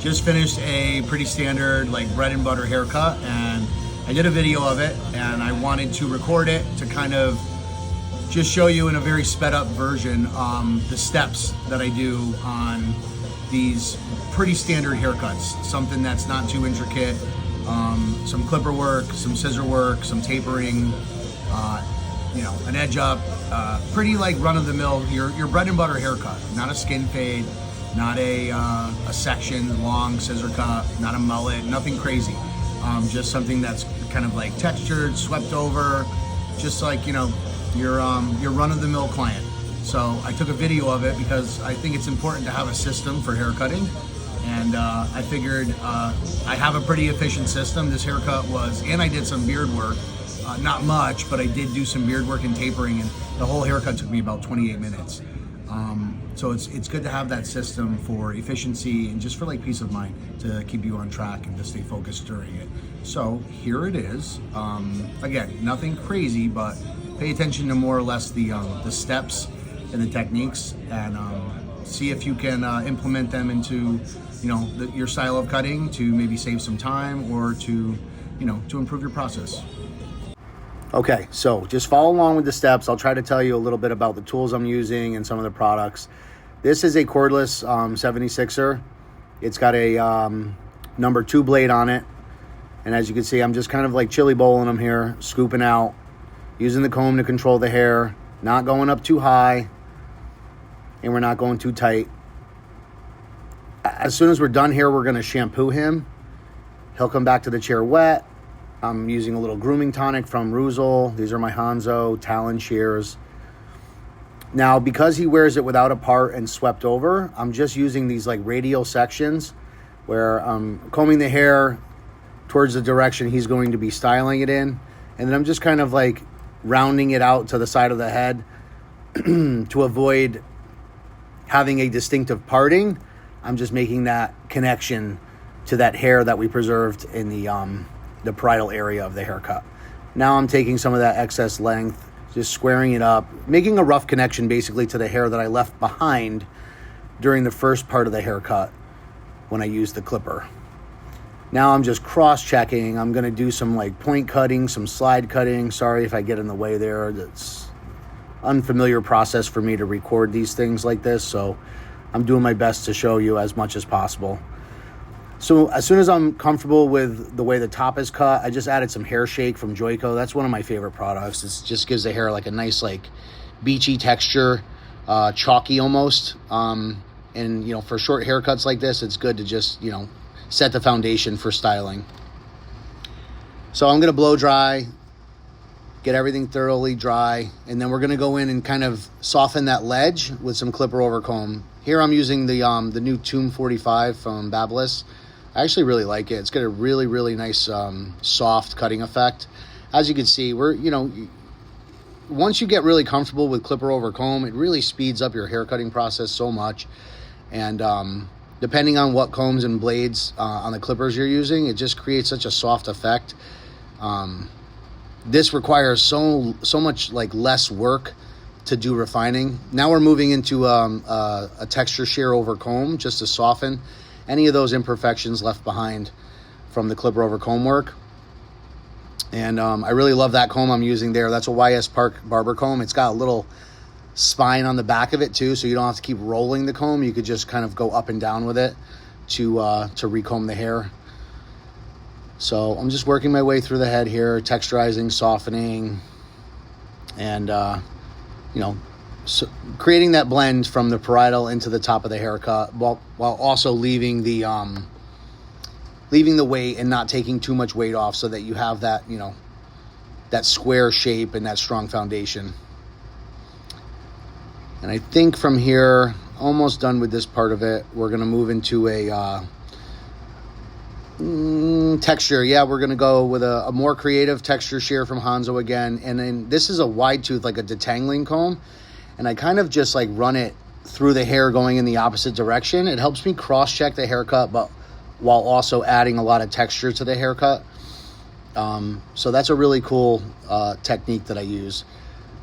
Just finished a pretty standard like bread and butter haircut, and I did a video of it, and I wanted to record it to kind of just show you in a very sped up version the steps that I do on these pretty standard haircuts. Something that's not too intricate, some clipper work, some scissor work, some tapering, an edge up, pretty like run of the mill, your bread and butter haircut, not a skin fade, not a section, long scissor cut, not a mullet, nothing crazy. Just something that's kind of like textured, swept over, just like, your run of the mill client. So I took a video of it because I think it's important to have a system for haircutting. And I figured I have a pretty efficient system. This haircut was, and I did some beard work, not much, but I did do some beard work and tapering, and the whole haircut took me about 28 minutes. So it's good to have that system for efficiency and just for like peace of mind to keep you on track and to stay focused during it. So here it is. Again, nothing crazy, but pay attention to more or less the steps and the techniques, and see if you can implement them into your style of cutting to maybe save some time or to improve your process. Okay, so just follow along with the steps. I'll try to tell you a little bit about the tools I'm using and some of the products. This is a cordless 76er. It's got a number 2 blade on it. And as you can see, I'm just kind of like chili bowling them here, scooping out, using the comb to control the hair, not going up too high, and we're not going too tight. As soon as we're done here, we're gonna shampoo him. He'll come back to the chair wet. I'm using a little grooming tonic from Ruzol. These are my Hanzo Talon shears. Now, because he wears it without a part and swept over, I'm just using these like radial sections where I'm combing the hair towards the direction he's going to be styling it in. And then I'm just kind of like rounding it out to the side of the head to avoid having a distinctive parting. I'm just making that connection to that hair that we preserved in the parietal area of the haircut. Now I'm taking some of that excess length, just squaring it up, making a rough connection basically to the hair that I left behind during the first part of the haircut when I used the clipper. Now I'm just cross-checking. I'm gonna do some like point cutting, some slide cutting. Sorry if I get in the way there. That's unfamiliar process for me to record these things like this, so I'm doing my best to show you as much as possible. So as soon as I'm comfortable with the way the top is cut, I just added some hair shake from Joico. That's one of my favorite products. It just gives the hair like a nice like beachy texture, chalky almost. And for short haircuts like this, it's good to just set the foundation for styling. So I'm gonna blow dry, get everything thoroughly dry, and then we're gonna go in and kind of soften that ledge with some clipper over comb. Here I'm using the new Tomb 45 from Babyliss. I actually really like it. It's got a really, really nice soft cutting effect. As you can see, once you get really comfortable with clipper over comb, it really speeds up your hair cutting process so much. And depending on what combs and blades on the clippers you're using, it just creates such a soft effect. This requires so much like less work to do refining. Now we're moving into a texture shear over comb just to soften any of those imperfections left behind from the clipper over comb work. And I really love that comb I'm using there. That's a YS Park barber comb. It's got a little spine on the back of it too, so you don't have to keep rolling the comb. You could just kind of go up and down with it to recomb the hair. So I'm just working my way through the head here, texturizing, softening, and so creating that blend from the parietal into the top of the haircut, while also leaving the weight and not taking too much weight off, so that you have that that square shape and that strong foundation. And I think from here, almost done with this part of it, we're gonna move into a texture. Yeah, we're gonna go with a more creative texture shear from Hanzo again. And then this is a wide tooth, like a detangling comb. And I kind of just like run it through the hair going in the opposite direction. It helps me cross-check the haircut, but while also adding a lot of texture to the haircut. So that's a really cool technique that I use.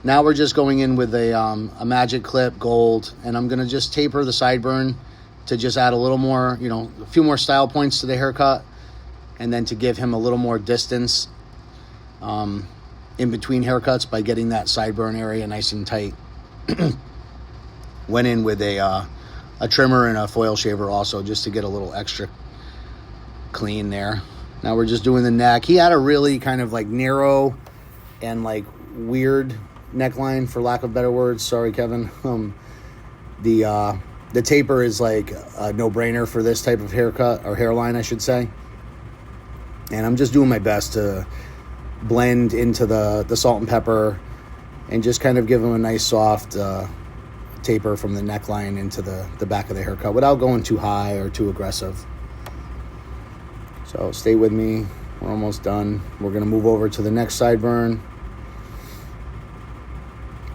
Now we're just going in with a Magic Clip Gold, and I'm gonna just taper the sideburn to just add a little more, a few more style points to the haircut, and then to give him a little more distance in between haircuts by getting that sideburn area nice and tight. Went in with a trimmer and a foil shaver also, just to get a little extra clean there. Now we're just doing the neck. He had a really kind of like narrow and like weird neckline, for lack of better words. Sorry, Kevin. The taper is like a no-brainer for this type of haircut, or hairline, I should say. And I'm just doing my best to blend into the salt and pepper and just kind of give him a nice soft taper from the neckline into the back of the haircut without going too high or too aggressive. So stay with me. We're almost done. We're going to move over to the next sideburn.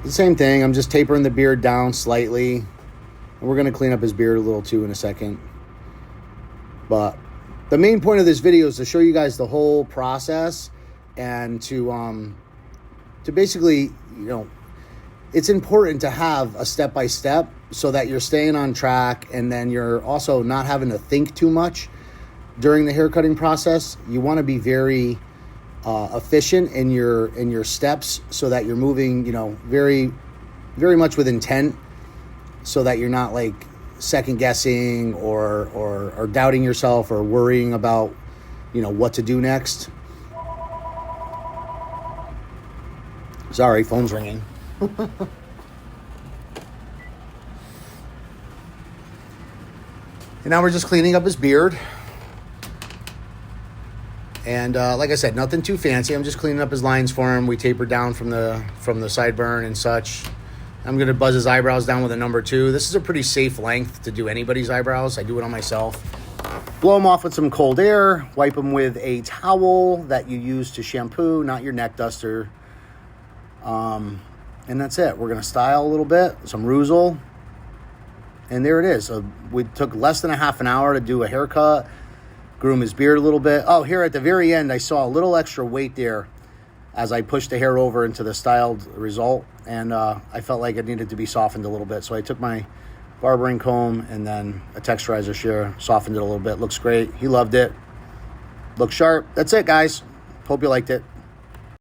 The same thing. I'm just tapering the beard down slightly. And we're going to clean up his beard a little too in a second. But the main point of this video is to show you guys the whole process, and to basically, it's important to have a step-by-step so that you're staying on track, and then you're also not having to think too much during the haircutting process. You want to be very efficient in your steps so that you're moving, very, very much with intent, so that you're not like second guessing or doubting yourself or worrying about, what to do next. Sorry, phone's ringing. And now we're just cleaning up his beard. And like I said, nothing too fancy. I'm just cleaning up his lines for him. We tapered down from the sideburn and such. I'm going to buzz his eyebrows down with a number 2. This is a pretty safe length to do anybody's eyebrows. I do it on myself. Blow them off with some cold air. Wipe them with a towel that you use to shampoo, not your neck duster. And that's it. We're going to style a little bit, some Ruzel. And there it is. So we took less than a half an hour to do a haircut, groom his beard a little bit. Oh, here at the very end, I saw a little extra weight there as I pushed the hair over into the styled result. And I felt like it needed to be softened a little bit. So I took my barbering comb and then a texturizer shear, softened it a little bit. Looks great. He loved it. Looks sharp. That's it, guys. Hope you liked it.